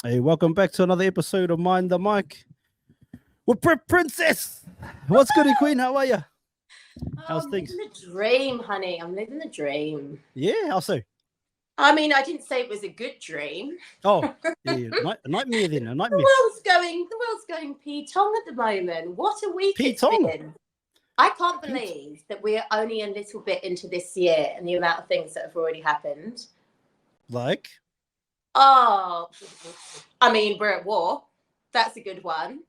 Hey, welcome back to another episode of Mind the Mic with Princess. What's good, Queen? How are you? Oh, How's I'm living things? the dream, honey. I'm living the dream. Yeah, how so? I mean, I didn't say it was a good dream. Oh, yeah. A nightmare then, a The nightmare. world's going P-tong at the moment. What a week Pete it's Tong. been. I can't Pete. believe that we're only a little bit into this year and the amount of things that have already happened. Like, Oh, I mean, we're at war. That's a good one.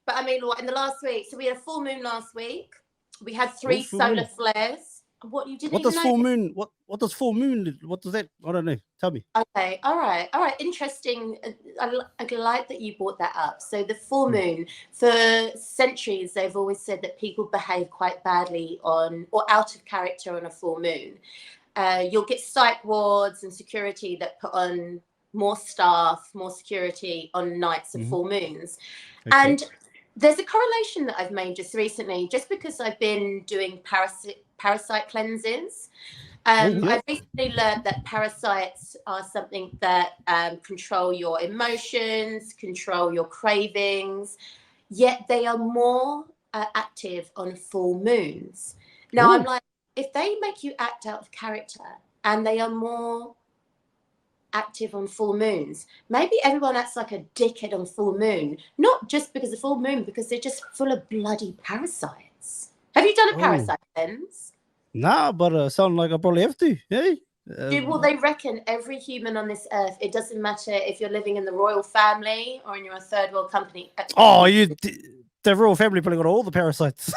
But I mean, in the last week, so we had a full moon last week. We had oh, three full solar moon. flares. What, you didn't What even does know? full moon, what does full moon, what does that, I don't know. Tell me. Okay, all right. Interesting. I like that you brought that up. So the full Hmm. moon, for centuries, they've always said that people behave quite badly on or out of character on a full moon. You'll get psych wards and security that put on more staff, more security on nights of Hmm. full moons. Okay. And there's a correlation that I've made just recently, just because I've been doing parasite cleanses. Oh, yeah. I've recently learned that parasites are something that control your emotions, control your cravings, yet they are more active on full moons. Now, I'm Oh, like, if they make you act out of character and they are more active on full moons, maybe everyone acts like a dickhead on full moon, not just because of full moon, because they're just full of bloody parasites. Have you done a oh. parasite cleanse? Nah, but sound like I probably have to. Hey. Uh, Well, they reckon every human on this earth, it doesn't matter if you're living in the royal family or in your third world company. oh, the royal family probably got all the parasites.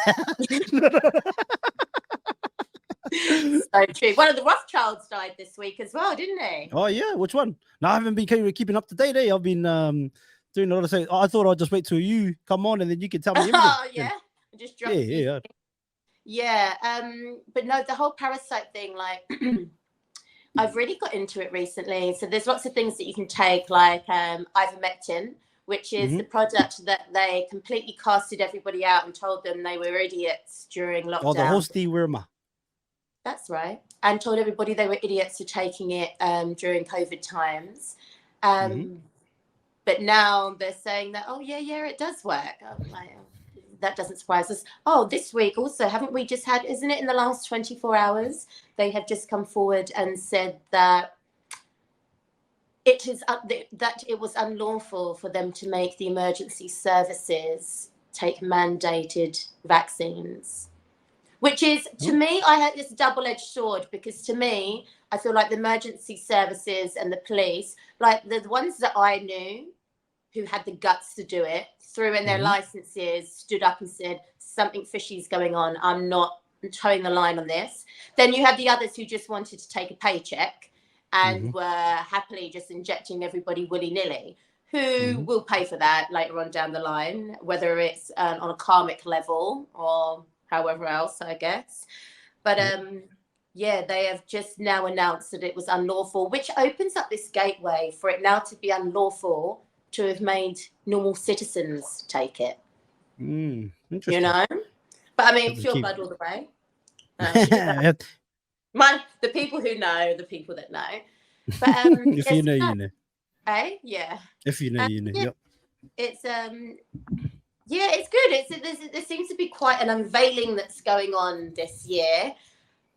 So true. One of the Rothschilds died this week as well, didn't he? Oh yeah, which one? No, I haven't been keeping up to date. I've been doing a lot of things. I thought I'd just wait till you come on and then you can tell me everything. Oh, Then yeah. Just yeah, drop a few. yeah, Yeah. But no, the whole parasite thing, like, I've really got into it recently. So there's lots of things that you can take, like ivermectin, which is mm-hmm. the product that they completely casted everybody out and told them they were idiots during Oh, the lockdown. hosty worma. That's right. And told everybody they were idiots for taking it during COVID times. Mm-hmm. Um, but now they're saying that, oh, yeah, it does work. I'm like, oh, that doesn't surprise us. Oh, this week also, haven't we just had, isn't it in the last 24 hours? They have just come forward and said that that it was unlawful for them to make the emergency services take mandated vaccines, which is, to Oh. me, I had this double-edged sword, because to me, I feel like the emergency services and the police, like the ones that I knew who had the guts to do it, threw in their Mm-hmm. licenses, stood up and said, something fishy is going on, I'm not towing the line on this. Then you have the others who just wanted to take a paycheck Mm-hmm. and were happily just injecting everybody willy-nilly, who Mm-hmm. will pay for that later on down the line, whether it's on a karmic level or however else, I guess. But Yep. yeah, they have just now announced that it was unlawful, which opens up this gateway for it now to be unlawful to have made normal citizens take it, you Interesting. know? But I Have mean, to pure keep. blood all the way. Should be better. The people who know, the people that know. But If you yes, know, no, you know. yeah. If you know, you know. Yeah, Yep. it's yeah, it's good. There seems to be quite an unveiling that's going on this year.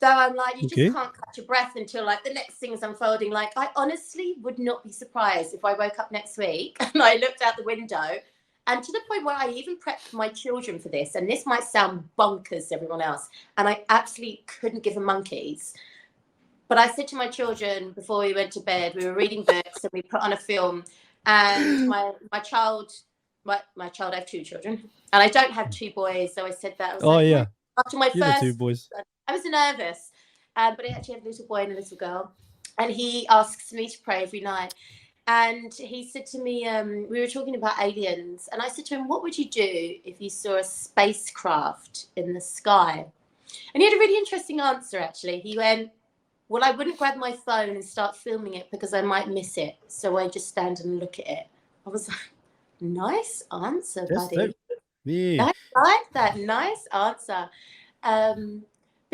Though I'm like, you just Okay. can't catch your breath until like the next thing is unfolding. Like, I honestly would not be surprised if I woke up next week and I looked out the window, and to the point where I even prepped my children for this. And this might sound bonkers to everyone else, and I absolutely couldn't give a monkeys. But I said to my children before we went to bed, we were reading books and we put on a film, and my child, my child, I have two children, and I don't have two boys. So I said that I was Oh like, yeah, after my you the two first, boys. I was nervous, but I actually have a little boy and a little girl, and he asks me to pray every night. And he said to me, we were talking about aliens, and I said to him, "What would you do if you saw a spacecraft in the sky?" And he had a really interesting answer, actually. He went, well, I wouldn't grab my phone and start filming it because I might miss it. So I just stand and look at it. I was like, nice answer, That's dope. buddy. Yeah. I like that. Nice answer. Um,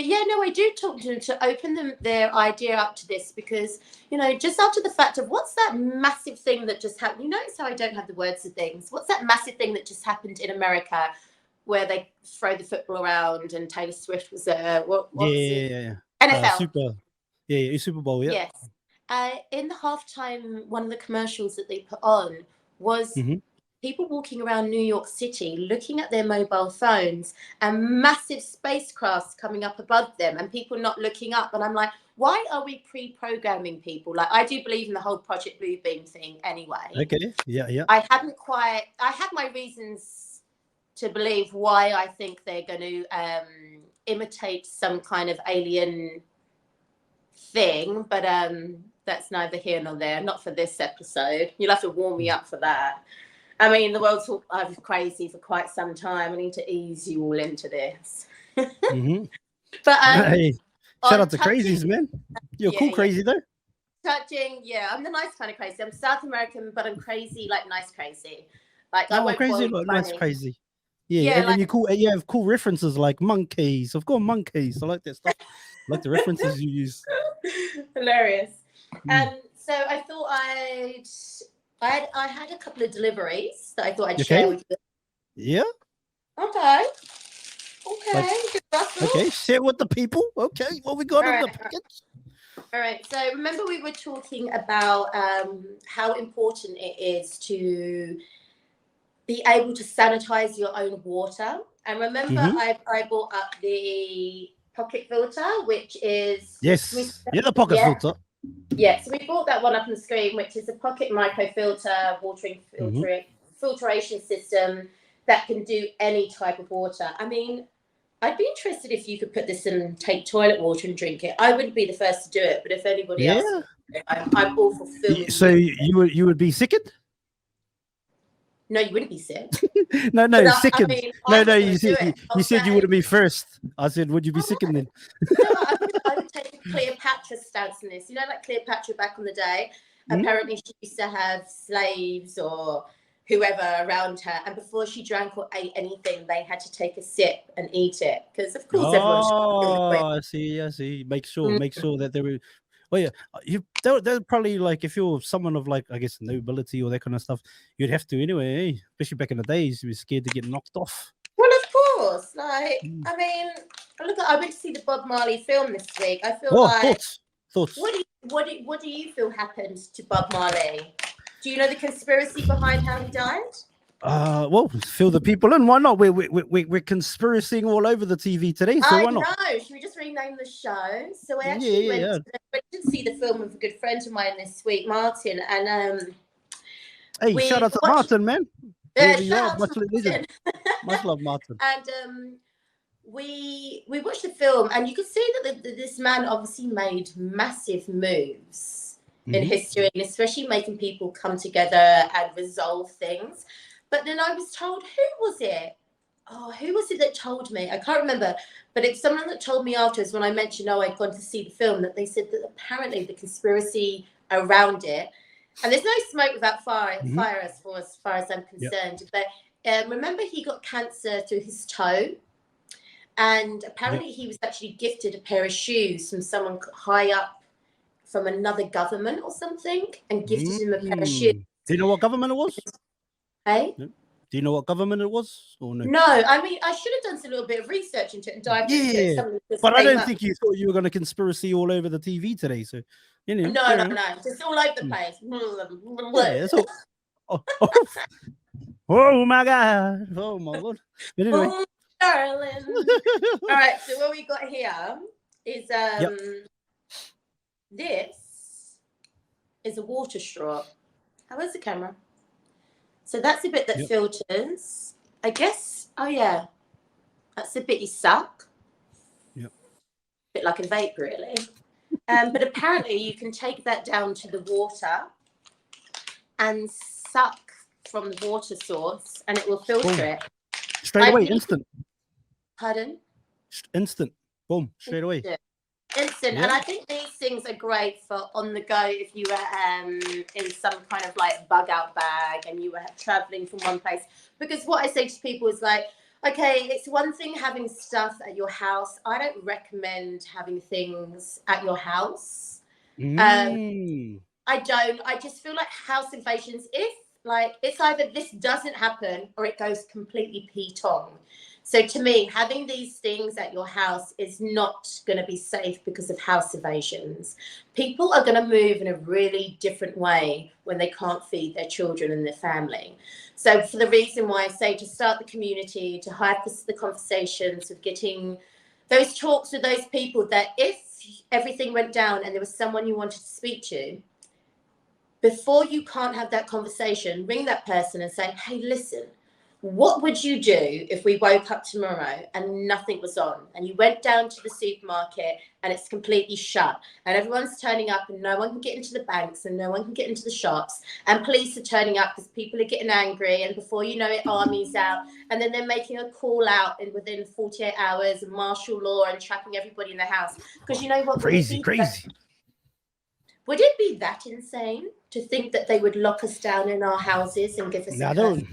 But yeah, no, I do talk to them to open their idea up to this because, you know, just after the fact of what's that massive thing that just happened? You notice how I don't have the words of things. What's that massive thing that just happened in America where they throw the football around and Taylor Swift was there? What's it? Yeah. NFL. Super Bowl. Yeah. Yes. In the halftime, one of the commercials that they put on was people walking around New York City looking at their mobile phones and massive spacecrafts coming up above them and people not looking up. And I'm like, why are we pre-programming people? Like, I do believe in the whole Project Bluebeam thing anyway. Okay. Yeah. I have my reasons to believe why I think they're going to imitate some kind of alien thing, but that's neither here nor there. Not for this episode. You'll have to warm me up for that. I mean, the world's crazy for quite some time. I need to ease you all into this. But hey, shout out to crazies, man. You're cool crazy though. I'm the nice kind of crazy. I'm South American, but I'm crazy, like nice crazy. Like I won't crazy, like nice crazy. Yeah, and like, you have cool references like monkeys. I've got monkeys. I like that stuff. I like the references you use. Hilarious. So I thought I had a couple of deliveries that I thought I'd share with you. Yeah. Okay. Okay. Share with the people. Okay. What we got in the package? All right. So remember we were talking about how important it is to be able to sanitize your own water. And remember, I brought up the pocket filter, which is the pocket filter. Yeah, so we brought that one up on the screen, which is a pocket microfilter filtration system that can do any type of water. I mean, I'd be interested if you could put this in and take toilet water and drink it. I wouldn't be the first to do it, but if anybody else, I'm all for filming. So you would be sickened? No, you wouldn't be sick. no, sickened. I mean, you said you wouldn't be first. I said, would you be sickened then? No, I would take a Cleopatra stance in this. You know, like Cleopatra back in the day. Apparently, she used to have slaves or whoever around her, and before she drank or ate anything, they had to take a sip and eat it because, of course, everyone. I see. Make sure that they were. Well, yeah, they're probably like if you're someone of like I guess nobility or that kind of stuff, you'd have to anyway. Especially back in the days, you were scared to get knocked off. Well, of course. Like, I mean, I went to see the Bob Marley film this week. I feel thoughts. What do you feel happened to Bob Marley? Do you know the conspiracy behind how he died? Well, fill the people in. Why not? We're conspiracying all over the TV today, so why not? I know. Should we just rename the show? So I actually went to see the film with a good friend of mine this week, Martin, and hey, shout out to Martin, man. Much love, Martin. And we watched the film, and you could see that this man obviously made massive moves in history, and especially making people come together and resolve things. But then I was told, who was it that told me? I can't remember, but it's someone that told me afterwards when I mentioned, I'd gone to see the film, that they said that apparently the conspiracy around it, and there's no smoke without fire, as far as I'm concerned. But remember, he got cancer through his toe, and apparently he was actually gifted a pair of shoes from someone high up from another government or something, and gifted him a pair of shoes. Do you know what government it was? Hey? No. Do you know what government it was or no? No, I mean, I should have done a little bit of research into it and dived into it. But I don't think you thought you were going to conspiracy all over the TV today. So, you know. No. Just all over the place. That's all. Oh, my God. Oh, my Lord. But anyway. Oh, darling. All right, so what we got here is this is a water straw. How is the camera? So that's the bit that filters. I guess, that's the bit you suck. Yep. Bit like a vape, really. But apparently you can take that down to the water and suck from the water source and it will filter it. Straight away, instant. Pardon? Instant. Boom, straight away. Instant. And I think these things are great for on the go if you were in some kind of like bug out bag and you were traveling from one place. Because what I say to people is like, Okay, it's one thing having stuff at your house. I don't recommend having things at your house. Mm. I don't. I just feel like house invasions, if like it's either this doesn't happen or it goes completely petong. So to me, having these things at your house is not going to be safe because of house invasions. People are going to move in a really different way when they can't feed their children and their family. So for the reason why I say to start the community, to have the conversations of getting those talks with those people, that if everything went down and there was someone you wanted to speak to, before you can't have that conversation, ring that person and say, hey, listen, what would you do if we woke up tomorrow and nothing was on, and you went down to the supermarket and it's completely shut and everyone's turning up and no one can get into the banks and no one can get into the shops and police are turning up because people are getting angry, and before you know it, army's out, and then they're making a call out and within 48 hours of martial law and trapping everybody in the house? Because you know what? Crazy. Would it be that insane to think that they would lock us down in our houses and give us a curfew?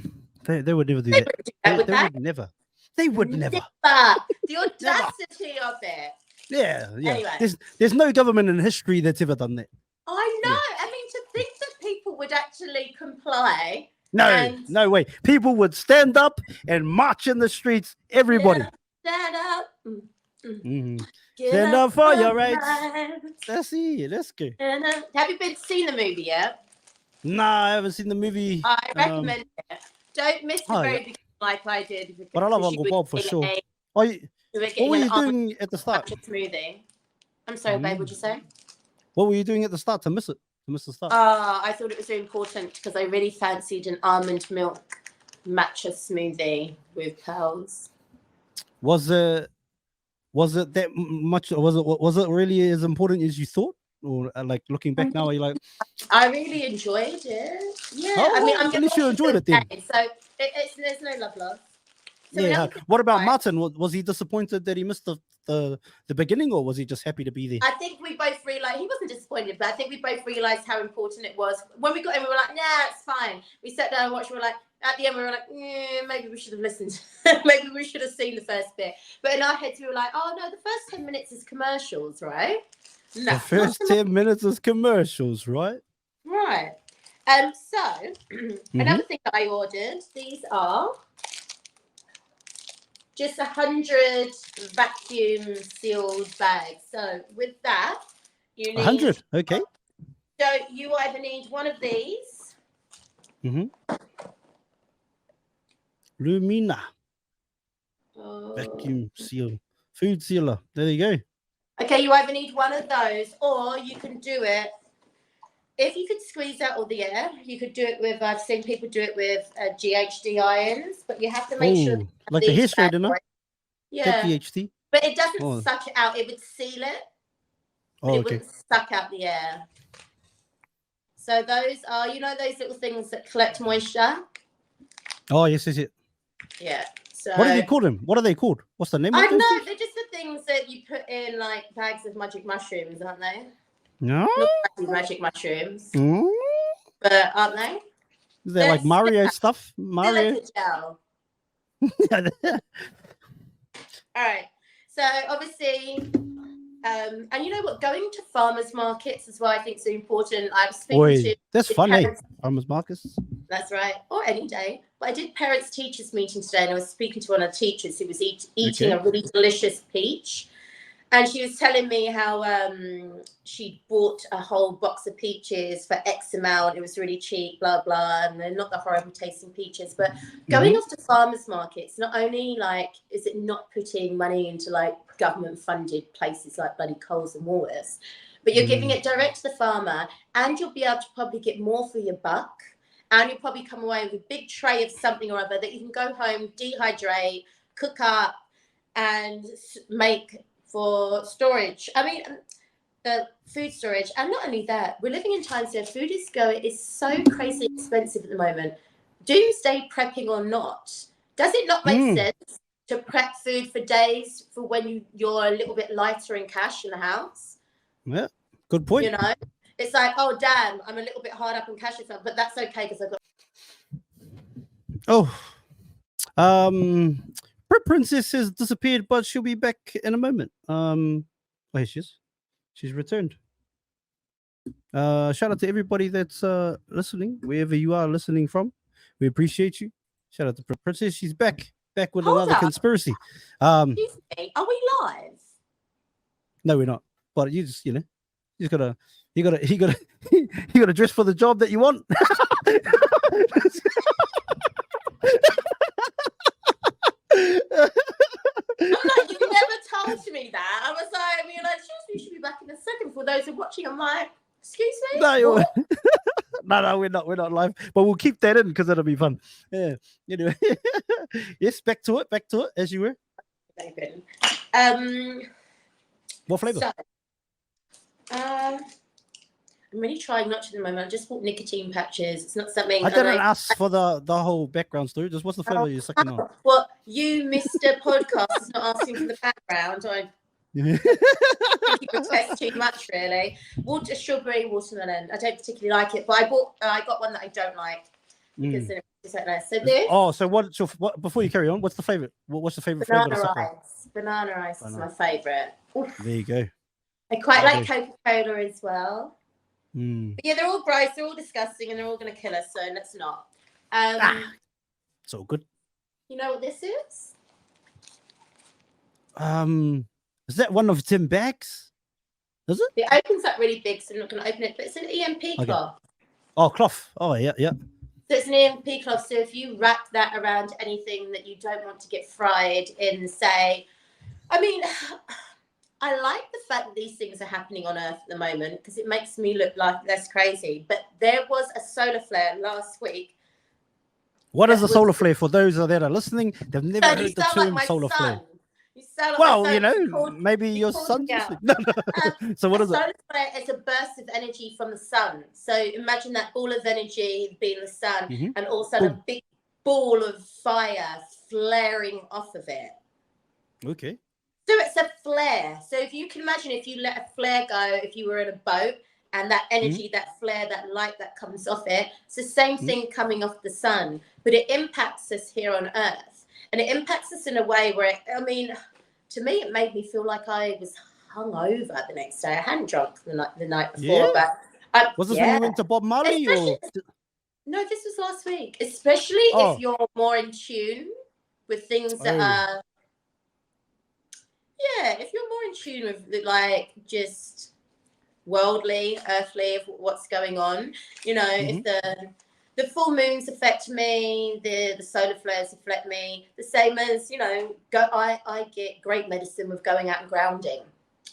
They would never do that. They would never. They would never. The audacity of it. Yeah. Anyway. There's no government in history that's ever done that. I know. Yeah. I mean, to think that people would actually comply. No way. People would stand up and march in the streets. Everybody. Stand up. Mm-hmm. Stand up for your rights. That's it. That's good. Have you seen the movie yet? Nah, I haven't seen the movie. I recommend it. Don't miss the very beginning like I did. But I love Uncle Bob for sure. What were you doing at the start? Smoothie. I'm sorry, babe. What'd you say? What were you doing at the start to miss it? To miss the start? I thought it was very important because I really fancied an almond milk matcha smoothie with pearls. Was it that much? Was it really as important as you thought? Or like looking back now, are you like? I really enjoyed it. Yeah, I mean, I'm at least you enjoyed it then. So there's no love. So yeah. What about Martin? Was he disappointed that he missed the beginning, or was he just happy to be there? I think we both realized he wasn't disappointed, but I think we both realized how important it was. When we got in, we were like, "Nah, it's fine." We sat down and watched. We were like, at the end, we were like, maybe we should have listened. Maybe we should have seen the first bit. But in our heads, we were like, "Oh no, the first 10 minutes is commercials, right?" No, the first 10 minutes is commercials, right? Right. So another thing that I ordered, these are just 100 vacuum sealed bags. So with that, you need 100. Okay. So you either need one of these. Lumina. Vacuum seal. Food sealer. There you go. Okay, you either need one of those, or you can do it. If you could squeeze out all the air, you could do it with, I've seen people do it with GHD irons, but you have to make sure. Like the hair straightener? Yeah. GHD. But it doesn't suck it out. It would seal it. But it wouldn't suck out the air. So those are, those little things that collect moisture? Oh, yes. Yeah. So what do they call them? What are they called? What's the name of them? I don't know. They're just the things that you put in like bags of magic mushrooms, aren't they? No. Not magic mushrooms. Mm. But aren't they? Is that like Mario stuff? Mario? All right. So obviously, and you know what? Going to farmers markets is why I think so important. I'm speaking to. That's funny. Farmers markets. That's right. Or any day. But I did parents teachers meeting today, and I was speaking to one of the teachers who was eating a really delicious peach. And she was telling me how she bought a whole box of peaches for X amount. It was really cheap, blah, blah. And they're not the horrible tasting peaches. But going off to farmers markets, not only like, is it not putting money into like government funded places like bloody Coles and Woolworths, but you're giving it direct to the farmer, and you'll be able to probably get more for your buck. And you'll probably come away with a big tray of something or other that you can go home, dehydrate, cook up, and make for storage. I mean, food storage. And not only that, we're living in times where food is so crazy expensive at the moment. Doomsday prepping or not, does it not make sense to prep food for days for when you're a little bit lighter in cash in the house? Yeah, good point. It's like, oh, damn, I'm a little bit hard up in cash, but that's okay because I've got. Princess has disappeared, but she'll be back in a moment. Here she is. She's returned. Shout out to everybody that's listening, wherever you are listening from. We appreciate you. Shout out to Princess. She's back with Hold another up. conspiracy. Excuse me, are we live? No, we're not. But you just, you gotta dress for the job that you want. I'm like, you never told me that. I was like, you should be back in a second. For those who are watching, I'm like, excuse me? No, no, we're not live, but we'll keep that in because it'll be fun. Yeah. Anyway, yes, back to it as you were. What flavor? So, I'm really trying not to at the moment. I just bought nicotine patches. It's not something. I didn't ask for the whole background story. Just what's the flavor you're sucking on? Well, you, Mr. Podcast, is not asking for the background. I think you protest too much, really. Strawberry watermelon. I don't particularly like it, but I got one that I don't like because then it's so nice. So this. Oh, so what? So before you carry on, what's the favorite? What's the favorite flavor? Banana ice is my favorite. There you go. I quite like Coca-Cola as well. But yeah, they're all gross, they're all disgusting, and they're all going to kill us, so let's not. It's all good. You know what this is? Is that one of Tim bags? Is it? It opens up really big, so I'm not going to open it, but it's an EMP cloth. Oh, cloth. Oh, yeah. So it's an EMP cloth, so if you wrap that around anything that you don't want to get fried in, say, I like the fact that these things are happening on Earth at the moment because it makes me look like less crazy. But there was a solar flare last week. What is a solar flare for those that are listening? They've never heard the term solar flare. You sound like well, maybe your son's listening. No. So what is it? Solar flare is a burst of energy from the sun. So imagine that ball of energy being the sun, and all of a sudden a big ball of fire flaring off of it. Okay. So it's a flare. So if you can imagine, if you let a flare go, if you were in a boat and that energy, that flare, that light that comes off it, it's the same thing coming off the sun, but it impacts us here on Earth. And it impacts us in a way where, to me, it made me feel like I was hungover the next day. I hadn't drunk the night before, but was this when you went to Bob Marley? No, this was last week. Especially if you're more in tune with things that are. Yeah, if you're more in tune with like just worldly, earthly, of what's going on, if the full moons affect me, the solar flares affect me, the same as I get great medicine with going out and grounding.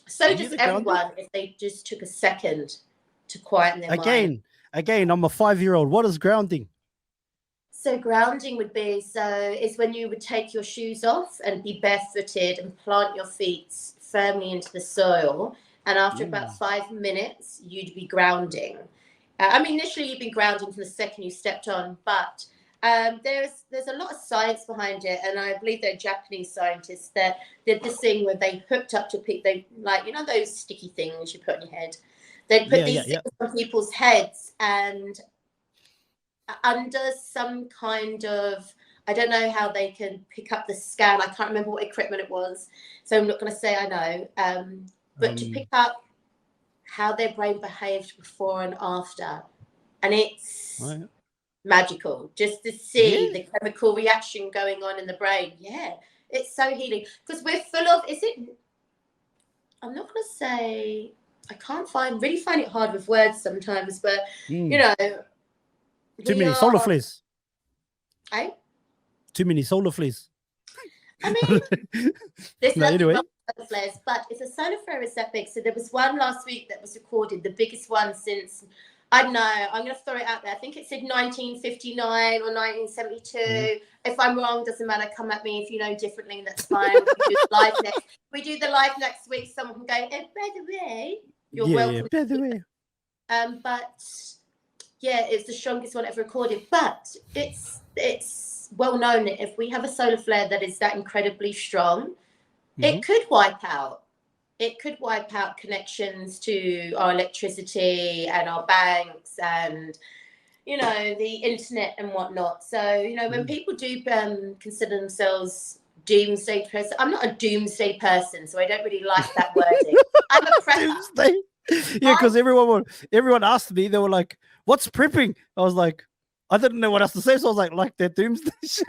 So does everyone if they just took a second to quieten their mind. Again, I'm a 5-year-old. What is grounding? So grounding is when you would take your shoes off and be barefooted and plant your feet firmly into the soil. And after about 5 minutes, you'd be grounding. Initially you've been grounding from the second you stepped on, but there's a lot of science behind it. And I believe they're Japanese scientists that did this thing where they hooked up to people, those sticky things you put on your head. They'd put these things on people's heads and under some kind of, I don't know how they can pick up the scan. I can't remember what equipment it was, so I'm not going to say I know. But to pick up how their brain behaved before and after, and it's magical just to see the chemical reaction going on in the brain. Yeah, it's so healing because we're full of. I'm not going to say. I can't really find it hard with words sometimes, but Too many solar flares. Too many solar flares. There's nothing wrong with solar flares, but if a solar flare is that big, so there was one last week that was recorded, the biggest one since, I don't know, I'm going to throw it out there. I think it said 1959 or 1972. If I'm wrong, doesn't matter. Come at me if you know differently. That's fine. We do the live next week. Someone can go, by the way, you're welcome. By the way. But yeah, it's the strongest one ever recorded. But it's well known that if we have a solar flare that is that incredibly strong, it could wipe out. It could wipe out connections to our electricity and our banks and, the internet and whatnot. So, when people do consider themselves doomsday person. I'm not a doomsday person, so I don't really like that wording. I'm a prepper. Doomsday. Yeah, because everyone asked me, they were like, "What's prepping?" I was like, I didn't know what else to say, so I was like that doomsday shit.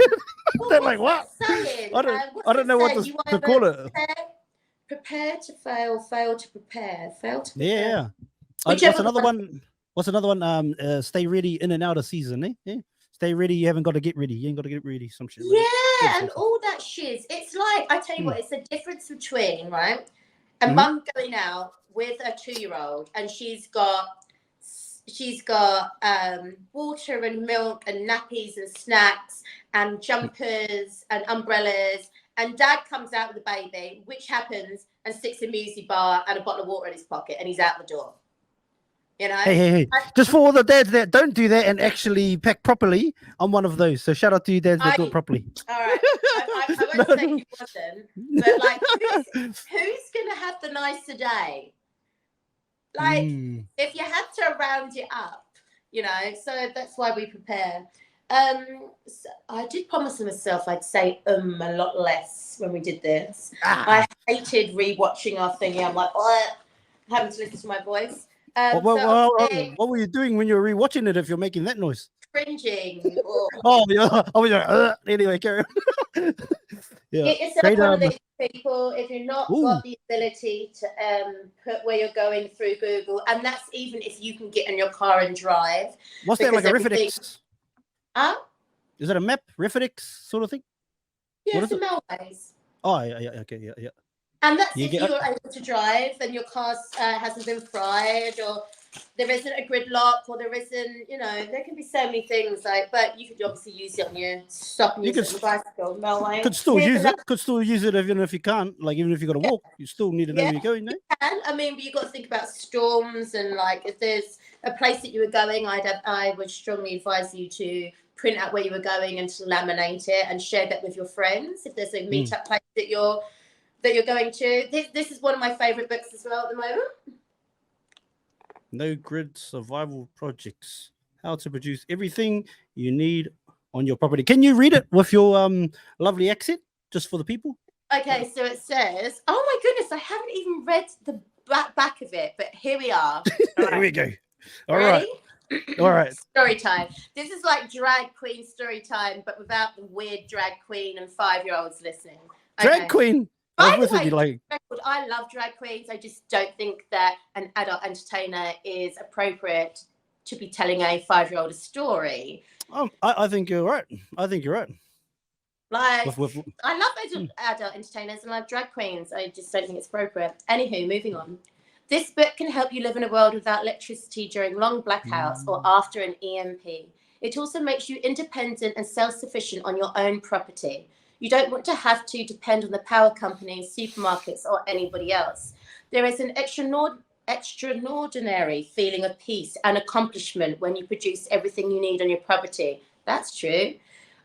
Well, They're like, what? Saying? I don't know what to call it. Prepare to fail, fail to prepare, fail to prepare. Yeah. Whichever What's another one? Stay ready in and out of season, eh? Yeah. Stay ready. You haven't got to get ready. You ain't got to get ready. Some shit. Yeah, and all that shiz. It's like, I tell you what, it's the difference between, right? A mum going out with a 2-year-old and she's got water and milk and nappies and snacks and jumpers and umbrellas, and dad comes out with the baby, which happens, and sticks a muesli bar and a bottle of water in his pocket, and he's out the door. You know, hey. Just for all the dads that don't do that and actually pack properly, I'm one of those. So shout out to you dads that do it properly. All right, I won't say you wasn't, but like, who's gonna have the nicer day? Like, if you had to round it up, you know, so that's why we prepare. So I did promise myself I'd say a lot less when we did this. I hated rewatching our thingy. I'm like, having to listen to my voice. What were you doing when you were rewatching it if you're making that noise? Cringing. Oh, yeah. I was like, anyway, carry on. Yeah. It's like one of these people, if you're not got the ability to put where you're going through Google, and that's even if you can get in your car and drive. What's that, like a Refedix? Huh? Is it a map, Refedix sort of thing? Yeah, it's a Melways. Oh, yeah, okay, yeah. And that's if you're able to drive and your car hasn't been fried, or there isn't a gridlock, or there isn't, you know, there can be so many things. Like, but you could obviously use it on your stop and use it on the bicycle. Melway. Could still use it. Could still use it even if you can't. Like, even if you got to walk, you still need to know where you're going. You can. I mean, but you got to think about storms, and like if there's a place that you were going, I would strongly advise you to print out where you were going and to laminate it and share that with your friends. If there's a meetup place that you're going to. This is one of my favorite books as well at the moment. No Grid Survival Projects: How to Produce Everything You Need on Your Property. Can you read it with your lovely accent, just for the people? Okay, so it says, oh my goodness, I haven't even read the back of it, but here we are. Here we go. All right. All right. Story time. This is like drag queen story time, but without the weird drag queen and 5-year-olds listening. Okay. Drag queen? By the way, I love drag queens. I just don't think that an adult entertainer is appropriate to be telling a 5-year-old a story. I think you're right. Like, I love adult entertainers and I love drag queens. I just don't think it's appropriate. Anywho, moving on. This book can help you live in a world without electricity during long blackouts or after an EMP. It also makes you independent and self-sufficient on your own property. You don't want to have to depend on the power companies, supermarkets, or anybody else. There is an extraordinary feeling of peace and accomplishment when you produce everything you need on your property. That's true.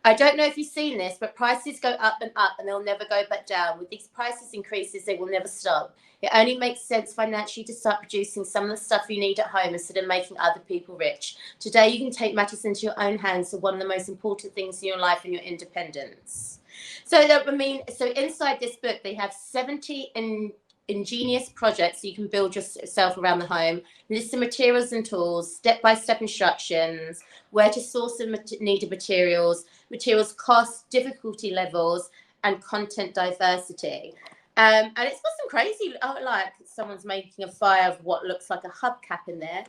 I don't know if you've seen this, but prices go up and they'll never go back down. With these prices increases, they will never stop. It only makes sense financially to start producing some of the stuff you need at home instead of making other people rich. Today, you can take matters into your own hands. So one of the most important things in your life and your independence. So inside this book, they have 70 ingenious projects you can build yourself around the home, list of materials and tools, step-by-step instructions, where to source the needed materials cost, difficulty levels, and content diversity. And it's got some crazy, like someone's making a fire of what looks like a hubcap in there.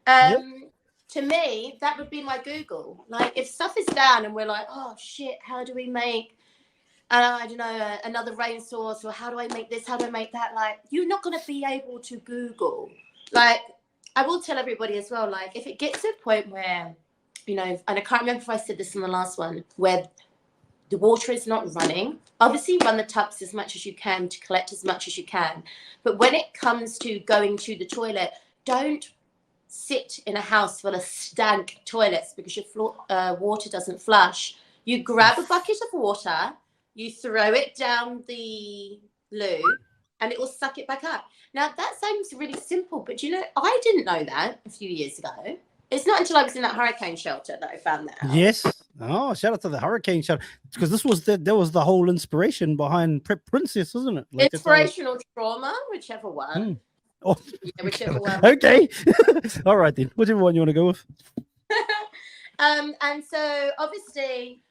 To me, that would be my Google. Like, if stuff is down and we're like, oh shit, how do we make I don't know, another rain source, or how do I make this, how do I make that? Like, you're not going to be able to Google. Like, I will tell everybody as well, like, if it gets to a point where, you know, and I can't remember if I said this in the last one, where the water is not running, obviously run the taps as much as you can to collect as much as you can. But when it comes to going to the toilet, don't sit in a house full of stank toilets because your water doesn't flush. You grab a bucket of water, you throw it down the loo, and it will suck it back up. Now, that sounds really simple, but you know, I didn't know that a few years ago. It's not until I was in that hurricane shelter that I found that out. Yes. Oh, shout out to the hurricane shelter, because that was the whole inspiration behind Prep Princess, isn't it? Like, Inspirational trauma, whichever one. Oh, Yeah, whichever one. okay. All right then. Whichever one you want to go with. And so obviously,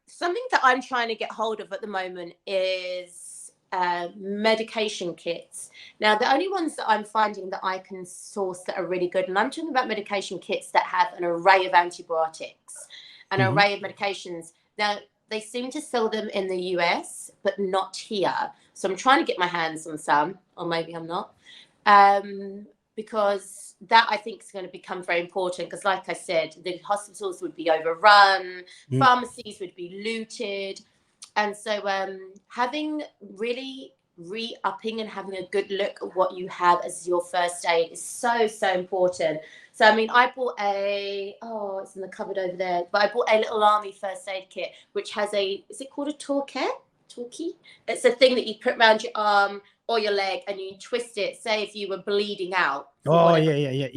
something that I'm trying to get hold of at the moment is medication kits. Now, the only ones that I'm finding that I can source that are really good, and I'm talking about medication kits that have an array of antibiotics, an array of medications. Now, they seem to sell them in the US, but not here. So I'm trying to get my hands on some, or maybe I'm not, because that I think is going to become very important. Because, like I said, the hospitals would be overrun, pharmacies would be looted. And so having really re-upping and having a good look at what you have as your first aid is so, so important. So, I mean, I bought it's in the cupboard over there, but I bought a little army first aid kit, which has is it called a tourniquet? It's a thing that you put around your arm or your leg and you twist it, say if you were bleeding out. Oh, yeah.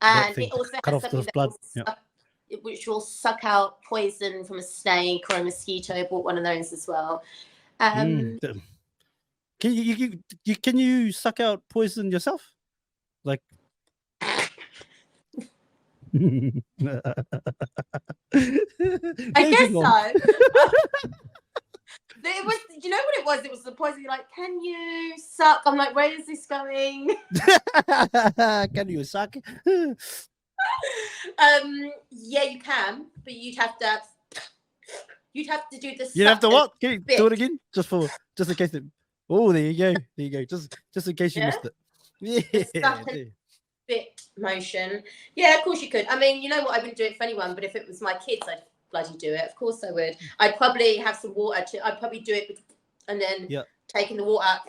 And it also has something that blood. which will suck out poison from a snake or a mosquito. I bought one of those as well. Can you suck out poison yourself? Like, I guess so. It was, do you know what it was? It was the poison. You're like, can you suck? I'm like, where is this going? Can you suck? Yeah, you can, but you'd have to do the. You'd have to what? Can you do it again? Just in case. Oh, there you go. Just in case you missed it. Yeah. Bit motion. Yeah, of course you could. I mean, you know what? I wouldn't do it for anyone, but if it was my kids, I'd bloody do it. Of course I would. I'd probably have some water I'd probably do it and then taking the water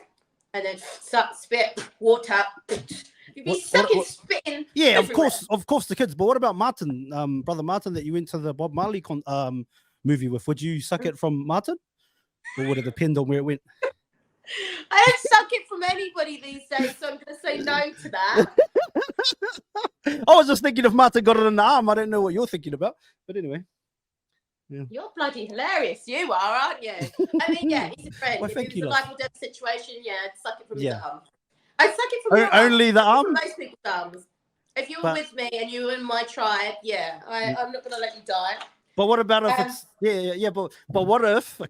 and then suck, spit, water. You'd be sucking, spitting. Yeah, everywhere. of course the kids. But what about Martin, brother Martin, that you went to the Bob Marley movie with? Would you suck it from Martin, or would it depend on where it went? I don't suck it from anybody these days, so I'm going to say no to that. I was just thinking if Martin got it in the arm. I don't know what you're thinking about, but anyway. Yeah. You're bloody hilarious, you are, aren't you? I mean, yeah, he's a friend. Well, if it was a life or death situation, I'd suck it from his arm. I'd suck it from your only arm. the arm? From most people's arms. If you were with me and you were in my tribe, I'm not going to let you die. But what about if it's but what if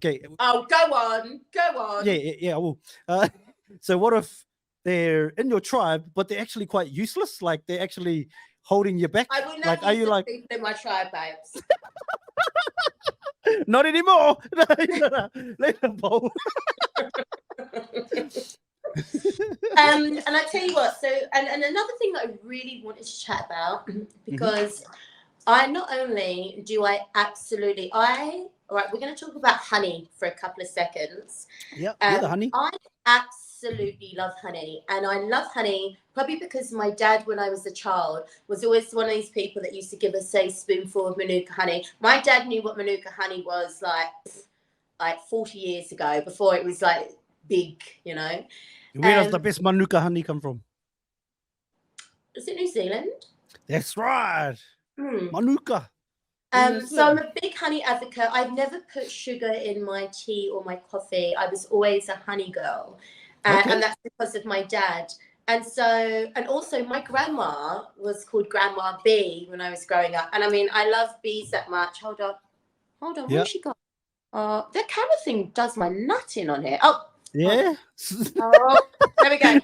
Oh, go on. Yeah, well, so what if they're in your tribe but they're actually quite useless, like they're actually holding you back? I would like, not use the people in my tribe, babes. Not anymore. Later, Bo. And I tell you what, so and another thing that I really wanted to chat about, because I not only do I absolutely all right, we're going to talk about honey for a couple of seconds. Yeah, the honey. I absolutely love honey, and I love honey probably because my dad, when I was a child, was always one of these people that used to give us a spoonful of Manuka honey. My dad knew what Manuka honey was like 40 years ago, before it was like big, you know. Where does the best Manuka honey come from? Is it New Zealand? That's right. Manuka. So I'm a big honey advocate. I've never put sugar in my tea or my coffee. I was always a honey girl. And that's because of my dad. And also my grandma was called Grandma Bee when I was growing up. And I mean, I love bees that much. Hold on. Where's she gone? That camera thing does my nutting on here. Oh. Yeah. There we go.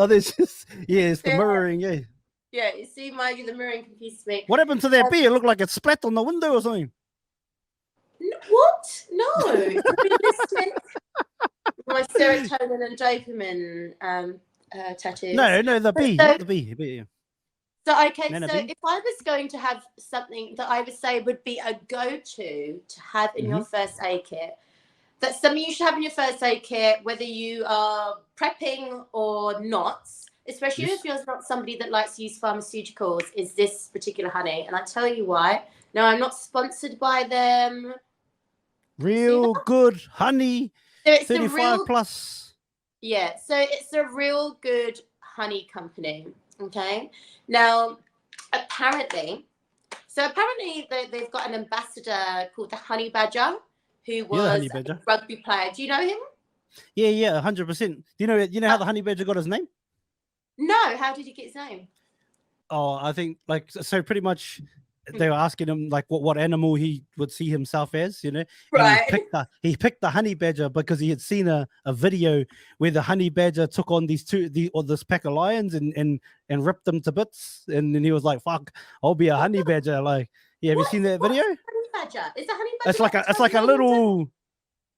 There's just, it's the mirroring, Yeah, you see, the mirroring confused me. What happened to that bee? It looked like it splat on the window or something. What? No. I've been listening to my serotonin and dopamine tattoos. No, the bee. The bee. Yeah. So, if I was going to have something that I would say would be a go-to to have in your first aid kit, that's something you should have in your first aid kit, whether you are prepping or not, especially if you're not somebody that likes to use pharmaceuticals, is this particular honey. And I tell you why. No, I'm not sponsored by them. Real good honey, so it's 35 plus. Yeah, so it's a real good honey company. Okay. Now, apparently they've got an ambassador called the Honey Badger, who Yeah, the was honey a badger. rugby player. Do you know him? Yeah, 100%. Do you know how the honey badger got his name? No. How did he get his name? Oh, I think like so pretty much they were asking him like what animal he would see himself as, and Right. he picked the honey badger because he had seen a video where the honey badger took on this pack of lions and ripped them to bits, and then he was like, "Fuck, I'll be a honey badger." Like, yeah, have you seen that video? What's a honey badger? Is a honey badger It's like a Tasmanian little.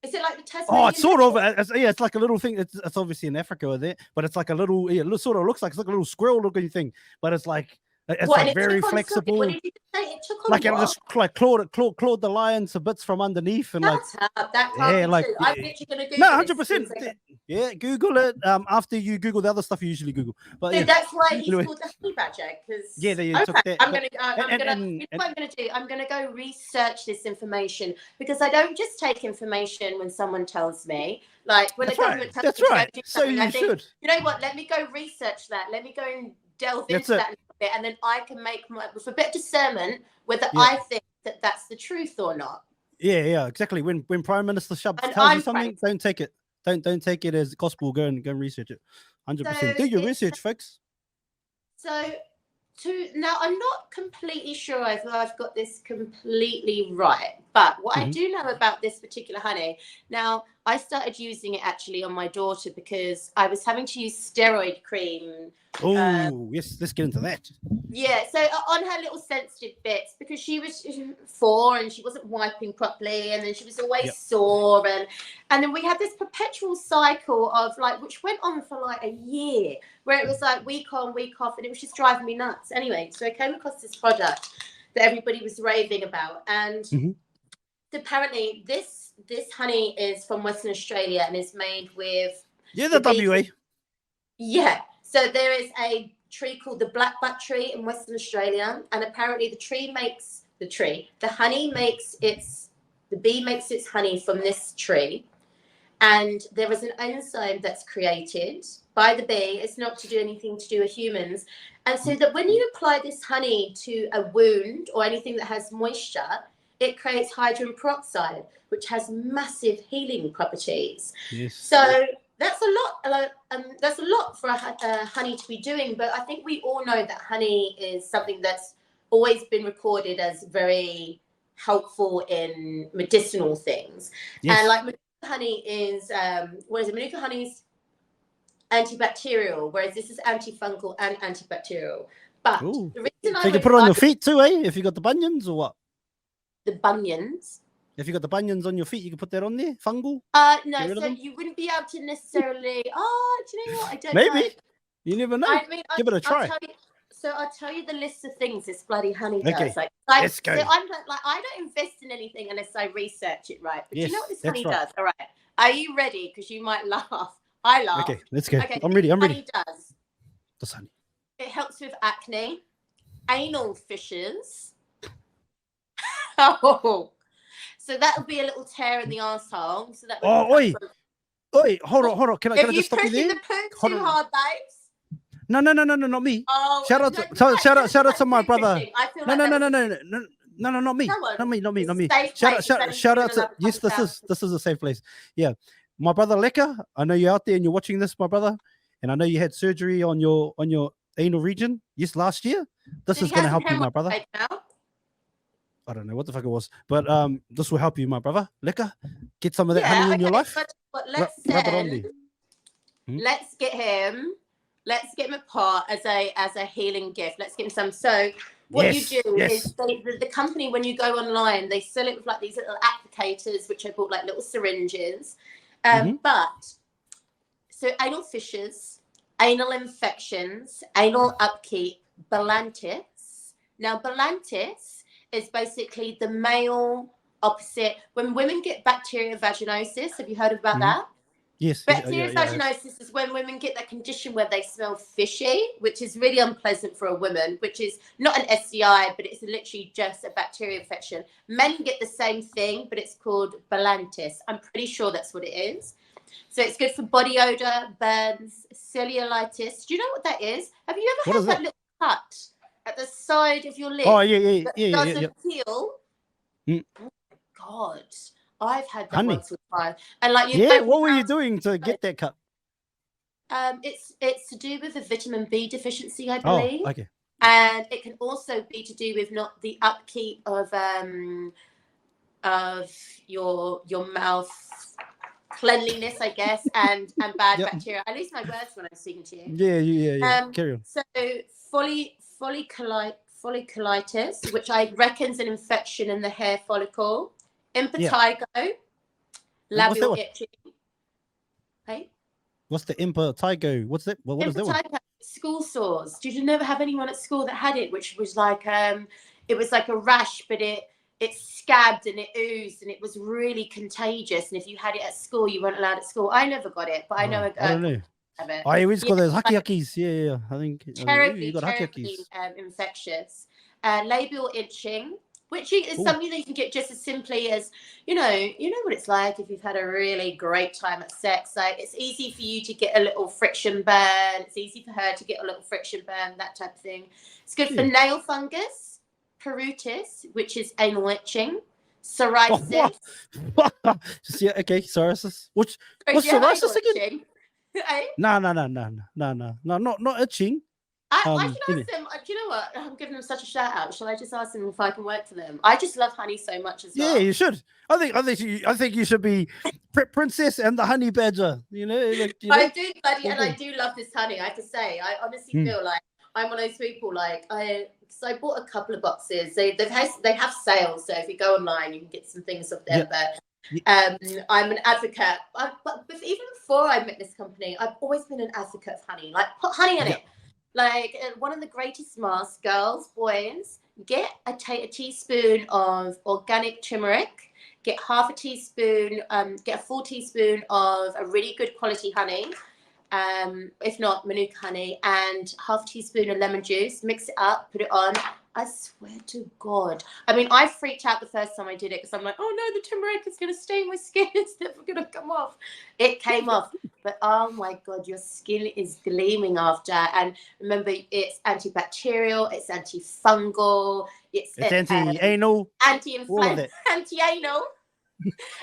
Is it like the Oh, Tasmanian it's sort of. devil? It's like a little thing. It's obviously in Africa or there, but it's like a little. Yeah, it sort of looks like it's like a little squirrel looking thing, but it's like What, and like it very took on flexible. What did you say? It took on Like it what? just like clawed the lion to bits from underneath and like Shut up. That can't be like true. I'm literally going to Google no, this. 100%. Yeah, Google it. After you Google the other stuff you usually Google, but So yeah. that's why he's Anyway. called the honey badger. Because Yeah, they okay, took that. I'm but- gonna. You know what I'm gonna do? I'm gonna go research this information because I don't just take information when someone tells me. Like when That's the government right. tells That's me to go right. do So something, you I think, should. you know what? Let me go research that. Let me go and delve That's into it. that a little bit, and then I can make with a bit of discernment whether Yeah. I think that that's the truth or not. Yeah, exactly. When Prime Minister Shubz And tells you I'm something, don't take it. Don't take it as gospel. Go and research it. 100%. So Do your it's- research, folks. So now I'm not completely sure if I've got this completely right, but what I Mhm. do know about this particular honey, now I started using it actually on my daughter because I was having to use steroid cream. Oh, yes. Let's get into that. Yeah, so on her little sensitive bits, because she was 4 and she wasn't wiping properly, and then she was always Yep. sore, and then we had this perpetual cycle of like, which went on for like a year, where it was like week on, week off, and it was just driving me nuts. Anyway, so I came across this product that everybody was raving about, and Mhm. apparently this honey is from Western Australia and is made with Yeah, the bee- WA. Yeah. So there is a tree called the blackbutt tree in Western Australia, and apparently the bee makes its honey from this tree, and there is an enzyme that's created by the bee. It's not to do anything to do with humans, and so that when you apply this honey to a wound or anything that has moisture, it creates hydrogen peroxide, which has massive healing properties. Yes. So that's a lot. That's a lot for a honey to be doing. But I think we all know that honey is something that's always been recorded as very helpful in medicinal things. Yes. And like Manuka honey is, Manuka honey's antibacterial, whereas this is antifungal and antibacterial. But Ooh. the reason So you can put it on your feet too, eh? If you got the bunions or what? the bunions. If you got the bunions on your feet, you can put that on there. Fungal. No, Get rid of so them? you wouldn't be able to necessarily. Oh, do you know what? I don't Maybe. know. You never know. I mean, Give it a try. I'll tell you the list of things this bloody honey Okay, does. Like, let's go. So I don't invest in anything unless I research it right. But Yes, you know what this that's honey right. does? All right. Are you ready? Because you might laugh. I laugh. Okay, let's go. Okay, I'm ready. honey does. What's honey? It helps with acne, anal fissures. Oh. So that would be a little tear in the arsehole. So that would Oh, oi. Oi, hold on. Can I if just you're stop you pushing there? the poo Hold too on. hard, babes. No, not me. Oh, Shout out to my brother. No, not me. Come on. Not me. It's a safe place. Shout out to Love yes, comes out. this is a safe place. Yeah. My brother Leka, I know you're out there and you're watching this, my brother. And I know you had surgery on your anal region, yes, last year. This is gonna help you, my brother. Right now. I don't know what the fuck it was, but this will help you, my brother. Leka, get some of that honey in your life. But Rub it on there. let's get him a pot as a healing gift. Let's get him some. So what you do is the company, when you go online, they sell it with like these little applicators, which I bought like little syringes. But so anal fissures, anal infections, anal upkeep, Balantis. Now Balantis is basically the male opposite. When women get bacterial vaginosis, have you heard about that? Yes. Bacterial vaginosis is when women get that condition where they smell fishy, which is really unpleasant for a woman, which is not an STI, but it's literally just a bacterial infection. Men get the same thing, but it's called Balantis. I'm pretty sure that's what it is. So it's good for body odor, burns, cellulitis. Do you know what that is? Have you ever had that little cut at the side of your lip? Oh, yeah. Doesn't heal? Mm. Oh my God. I've had that Honey. once or twice. And like what were you doing to get that cut? It's to do with a vitamin B deficiency, I believe. Oh, okay. And it can also be to do with not the upkeep of your mouth cleanliness, I guess, and bad bacteria. I lose my words when I'm speaking to you. Yeah. Carry on. So folliculitis, which I reckon is an infection in the hair follicle. Impetigo, labial itching. Hey? What's the impetigo? What's that? What is that one? School sores. Did you never have anyone at school that had it, which was like it was like a rash, but it scabbed and it oozed and it was really contagious, and if you had it at school you weren't allowed at school. I never got it, but I know I don't know. I always got those haki-hakis. Yeah. I think terribly haki-hakis. Infectious. Labial itching, which is something that you can get just as simply as, you know what it's like if you've had a really great time at sex. Like, it's easy for you to get a little friction burn. It's easy for her to get a little friction burn, that type of thing. It's good for nail fungus, perutis, which is anal itching, psoriasis. Yeah, okay, psoriasis. What's psoriasis again? No, not itching. I should ask them. Do you know what? I'm giving them such a shout out. Shall I just ask them if I can work for them? I just love honey so much as well. Yeah, you should. I think you should be Princess and the Honey Badger. You know, I do, buddy, and I do love this honey. I have to say, I honestly feel like I'm one of those people. Like I bought a couple of boxes. They have sales, so if you go online, you can get some things off there. But I'm an advocate. But even before I met this company, I've always been an advocate of honey. Like, put honey in it. Like, one of the greatest masks, girls, boys, get a teaspoon of organic turmeric, get half a teaspoon, get a full teaspoon of a really good quality honey, if not Manuka honey, and half a teaspoon of lemon juice, mix it up, put it on. I swear to God. I mean, I freaked out the first time I did it because I'm like, oh no, the turmeric is going to stain my skin. It's never going to come off. It came off. But oh my God, your skin is gleaming after. And remember, it's antibacterial, it's antifungal, it's anti-anal, anti-anal,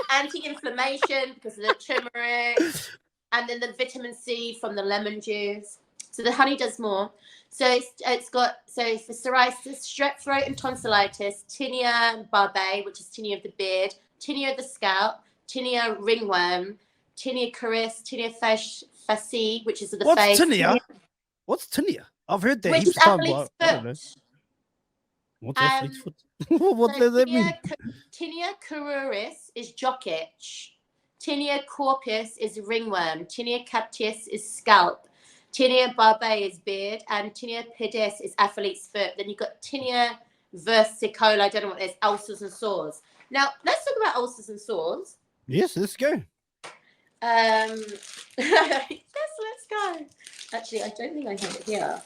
anti-inflammation because of the turmeric, and then the vitamin C from the lemon juice. So the honey does more. So it's got, so for psoriasis, strep throat and tonsillitis, tinea barbae, which is tinea of the beard, tinea of the scalp, tinea ringworm, tinea caris, tinea fasciae, which is of the face. What's tinea? What's tinea? I've heard that. Which is athlete's foot. I don't know. What's athlete's foot? What does that mean? Tinea cruris is jock itch. Tinea corpus is ringworm. Tinea captius is scalp. Tinea barbae is beard, and tinea pedis is athlete's foot. Then you've got tinea versicolor, I don't know what it is, ulcers and sores. Now, let's talk about ulcers and sores. Yes, let's go. Let's go. Actually, I don't think I have it here.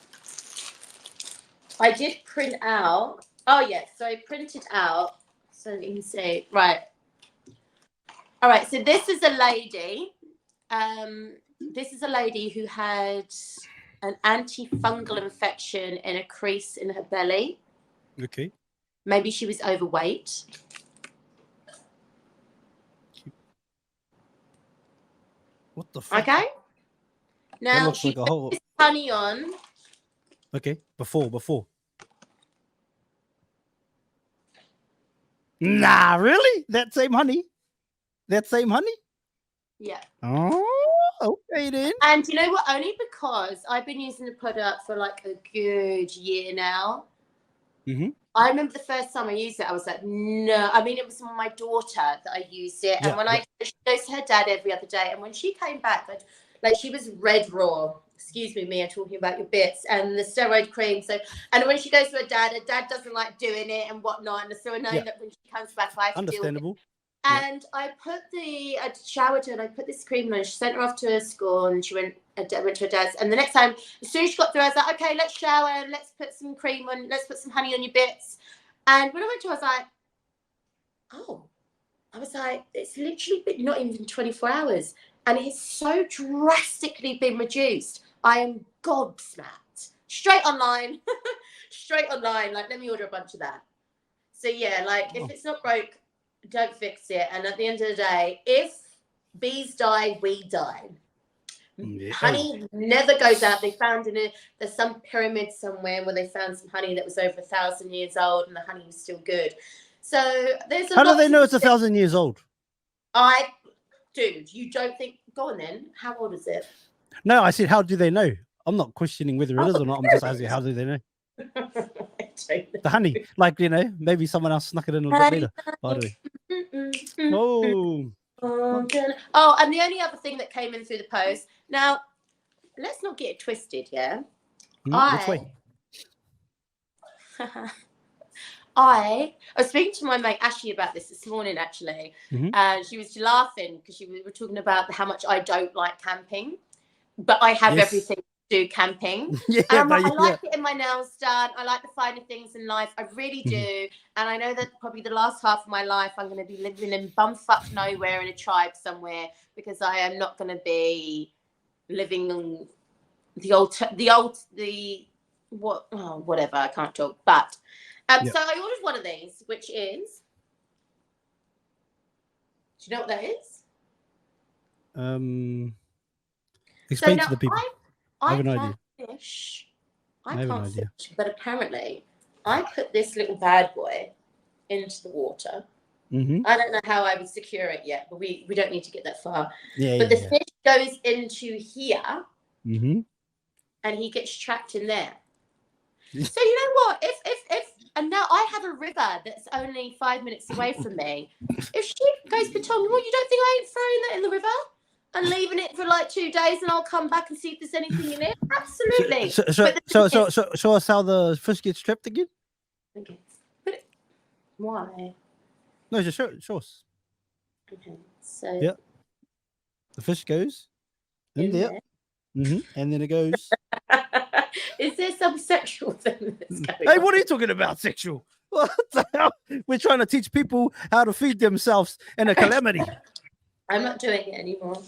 I did print out. Oh, yes. So I printed out so you can see. Right. All right. So this is a lady. This is a lady who had an antifungal infection in a crease in her belly. Okay. Maybe she was overweight. What the fuck? Okay. Now looks she like a whole... put this honey on. Okay. Before. Nah, really? That same honey? Yeah. Oh, okay then. And you know what? Only because I've been using the product for like a good year now. Mm-hmm. I remember the first time I used it, I was like, no. I mean, it was my daughter that I used it. And when she goes to her dad every other day. And when she came back, like she was red raw. Excuse me, Mia, talking about your bits and the steroid cream. So, and when she goes to her dad doesn't like doing it and whatnot. And it's so annoying that when she comes back, I have to deal with it. And I showered her and I put this cream on. She sent her off to her school and she went to her dad's. And the next time, as soon as she got through, I was like, okay, let's shower. Let's put some cream on. Let's put some honey on your bits. And when I went to her, I was like, it's literally been not even 24 hours. and it's so drastically been reduced. I am gobsmacked. Straight online. Straight online. Like, let me order a bunch of that. So yeah, like if it's not broke, don't fix it. And at the end of the day, if bees die, we die. Yeah. Honey never goes out. They found there's some pyramid somewhere where they found some honey that was over 1,000 years old, and the honey was still good. So there's a How lot do they know to it's 1,000 years old? Dude, you don't think? Go on then. How old is it? No, I said, how do they know? I'm not questioning whether it is or not. I'm just asking, how do they know? I don't know. The honey, like, you know, maybe someone else snuck it in a little bit later. By the way. Oh. Oh, and the only other thing that came in through the post. Now, let's not get it twisted, yeah? Which way? I was speaking to my mate Ashley about this morning, actually, and she was laughing because we were talking about how much I don't like camping, but I have everything to do camping. Yeah, and I like getting my nails done. I like the finer things in life. I really do. And I know that probably the last half of my life, I'm going to be living in bumfuck nowhere in a tribe somewhere, because I am not going to be living on whatever. I can't talk, but. So I ordered one of these, which is. Do you know what that is? Explain to the people. I have an can't idea. fish. I have an idea. Fish, but apparently, I put this little bad boy into the water. I don't know how I would secure it yet, but we don't need to get that far. But the fish goes into here, and he gets trapped in there. So you know what? If and now I have a river that's only 5 minutes away from me. If she goes Patong, well, you don't think I ain't throwing that in the river and leaving it for like 2 days, and I'll come back and see if there's anything in it? Absolutely. So show us how the fish gets trapped again. Okay. Why? No, just show us. Okay. So the fish goes in there. And then it goes. Is there some sexual thing that's going Hey, on? what are you talking about? Sexual? What the hell? We're trying to teach people how to feed themselves in a calamity. I'm not doing it anymore.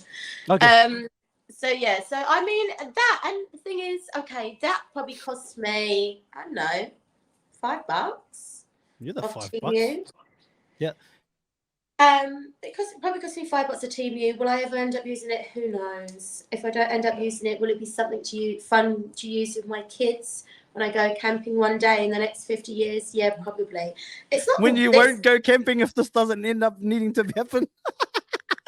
Okay. So I mean that, and the thing is, okay, that probably cost me, I don't know, $5. You're the $5. Yeah. Because it probably cost me $5 a TMU. Will I ever end up using it? Who knows? If I don't end up using it, will it be something fun to use with my kids when I go camping one day in the next 50 years? Yeah, probably. It's not when you won't go camping if this doesn't end up needing to happen.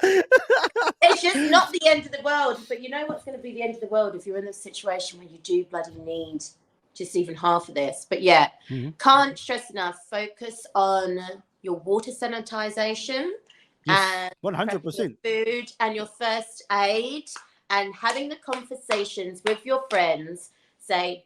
It's just not the end of the world. But you know what's going to be the end of the world if you're in this situation where you do bloody need just even half of this. But yeah, can't stress enough. Focus on your water sanitization, and 100% food and your first aid, and having the conversations with your friends. Say,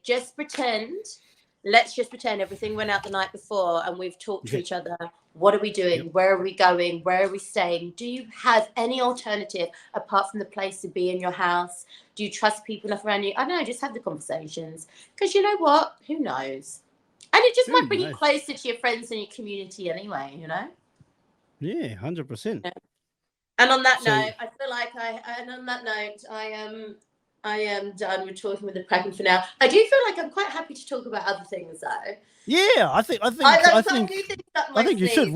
let's just pretend everything went out the night before and we've talked to each other. What are we doing? Where are we going? Where are we staying? Do you have any alternative apart from the place to be in your house? Do you trust people enough around you? I don't know, just have the conversations, because you know what? Who knows? And it just might bring you closer to your friends and your community anyway, you know? Yeah, 100%. Yeah. And on that note, I feel like I am done with talking with the Kraken for now. I do feel like I'm quite happy to talk about other things though. Yeah, I think you should.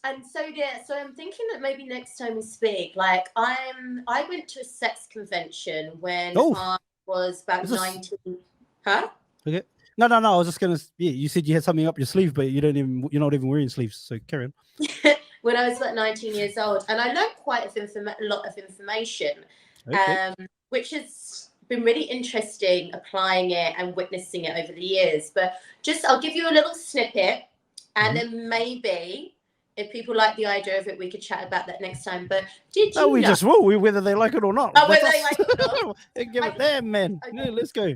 And so so I'm thinking that maybe next time we speak, like I went to a sex convention when I was about 19. Huh? Okay. No. I was just gonna. Yeah, you said you had something up your sleeve, but you're not even wearing sleeves. So carry on. When I was about 19 years old, and I learned quite a lot of information, which has been really interesting applying it and witnessing it over the years. But I'll give you a little snippet, and then maybe if people like the idea of it, we could chat about that next time. But did you? We just will, whether they like it or not. Oh, whether they like it or not. Give it there, man. Okay. Yeah, let's go.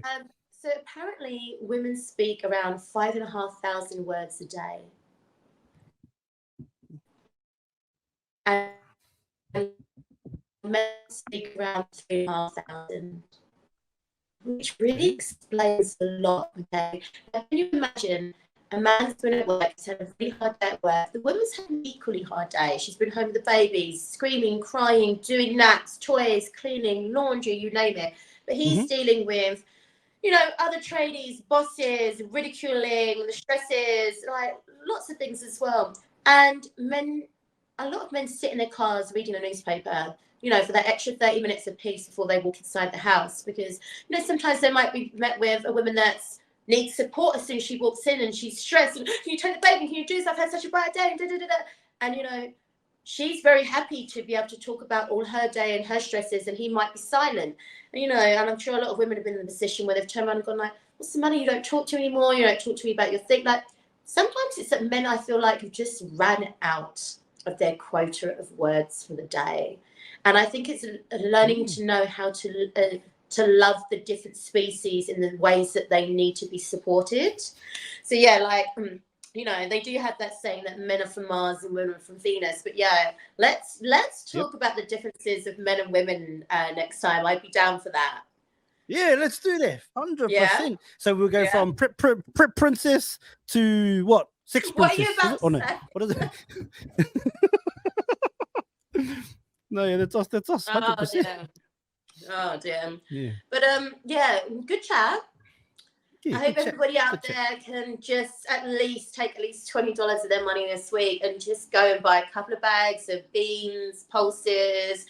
So apparently, women speak around 5,500 words a day. And men speak around 3,500, which really explains a lot. Okay, now, can you imagine A man's been at work, he's had a really hard day at work. The woman's had an equally hard day. She's been home with the babies, screaming, crying, doing naps, toys, cleaning, laundry, you name it. But he's dealing with, you know, other tradies, bosses, ridiculing, the stresses, like lots of things as well. And a lot of men sit in their cars reading a newspaper, you know, for that extra 30 minutes of peace before they walk inside the house. Because, you know, sometimes they might be met with a woman that's needs support as soon as she walks in and she's stressed. And, can you take the baby? Can you do this? I've had such a bad day. And, you know, she's very happy to be able to talk about all her day and her stresses, and he might be silent. And, you know, and I'm sure a lot of women have been in the position where they've turned around and gone like, what's the matter? You don't talk to me anymore. You don't talk to me about your thing. Like, sometimes it's that men, I feel like, have just ran out of their quota of words for the day. And I think it's learning to know how to love the different species in the ways that they need to be supported. So yeah, like, you know, they do have that saying that men are from Mars and women are from Venus. But yeah, let's talk about the differences of men and women next time. I'd be down for that. Yeah, let's do that. 100%. Yeah. So we'll go from prep princess to what? Sex princess. What are you about to say? What is it? No, yeah, that's us. 100%. Oh dear. Yeah. But yeah, good chat. Yeah, I hope everybody out there can just at least take at least $20 of their money this week and just go and buy a couple of bags of beans, pulses,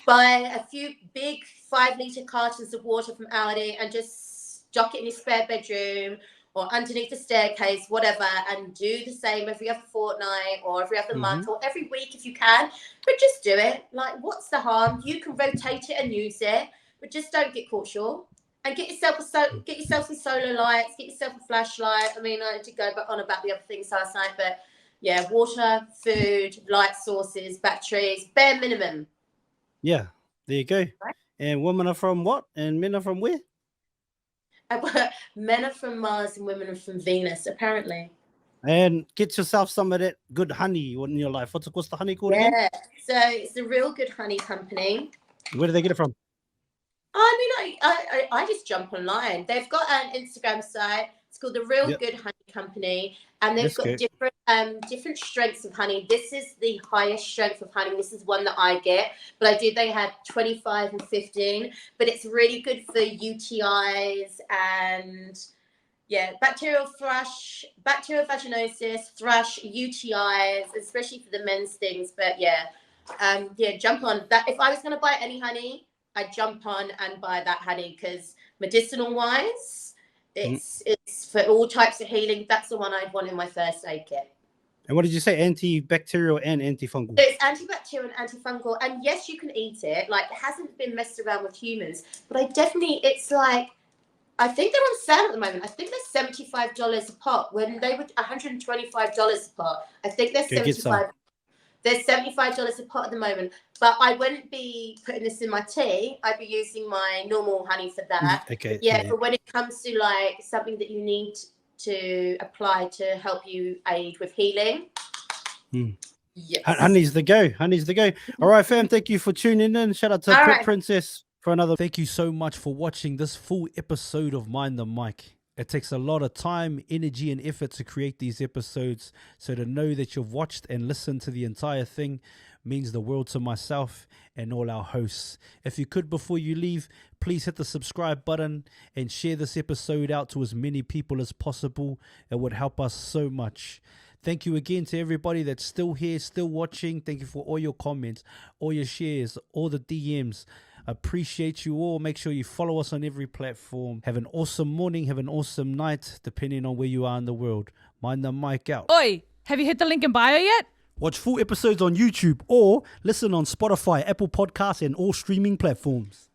buy a few big 5-litre cartons of water from Aldi and just stock it in your spare bedroom or underneath the staircase, whatever, and do the same every other fortnight or every other month or every week if you can. But just do it. Like, what's the harm? You can rotate it and use it, but just don't get caught short. And get yourself some solar lights, get yourself a flashlight. I mean, I did go on about the other things last night, but yeah, water, food, light sources, batteries, bare minimum. Yeah, there you go. Right. And women are from what? And men are from where? Men are from Mars and women are from Venus, apparently. And get yourself some of that good honey in your life. What's the honey called again? Yeah, so it's the Real Good Honey Company. Where do they get it from? I mean, I just jump online. They've got an Instagram site. It's called the Real Good Honey Company, and they've got different strengths of honey. This is the highest strength of honey. This is one that I get, but they have 25 and 15. But it's really good for UTIs and bacterial vaginosis, thrush, UTIs, especially for the men's things. But jump on that. If I was going to buy any honey, I'd jump on and buy that honey because medicinal wise, it's for all types of healing. That's the one I'd want in my first aid kit. And what did you say? Antibacterial and antifungal? So it's antibacterial and antifungal. And yes, you can eat it. Like, it hasn't been messed around with humans, but it's like, I think they're on sale at the moment. I think they're $75 a pot when they were $125 a pot. I think they're $75. They're $75 a pot at the moment, but I wouldn't be putting this in my tea. I'd be using my normal honey for that. Okay. But when it comes to like something that you need to apply to help you aid with healing, yes. Honey's the go. All right, fam. Thank you for tuning in. Shout out to Prep Princess for another. Thank you so much for watching this full episode of Mind the Mic. It takes a lot of time, energy, and effort to create these episodes. So to know that you've watched and listened to the entire thing means the world to myself and all our hosts. If you could, before you leave, please hit the subscribe button and share this episode out to as many people as possible. It would help us so much. Thank you again to everybody that's still here, still watching. Thank you for all your comments, all your shares, all the DMs. Appreciate you all. Make sure you follow us on every platform. Have an awesome morning. Have an awesome night, depending on where you are in the world. Mind the mic out. Oi, have you hit the link in bio yet? Watch full episodes on YouTube or listen on Spotify, Apple Podcasts, and all streaming platforms.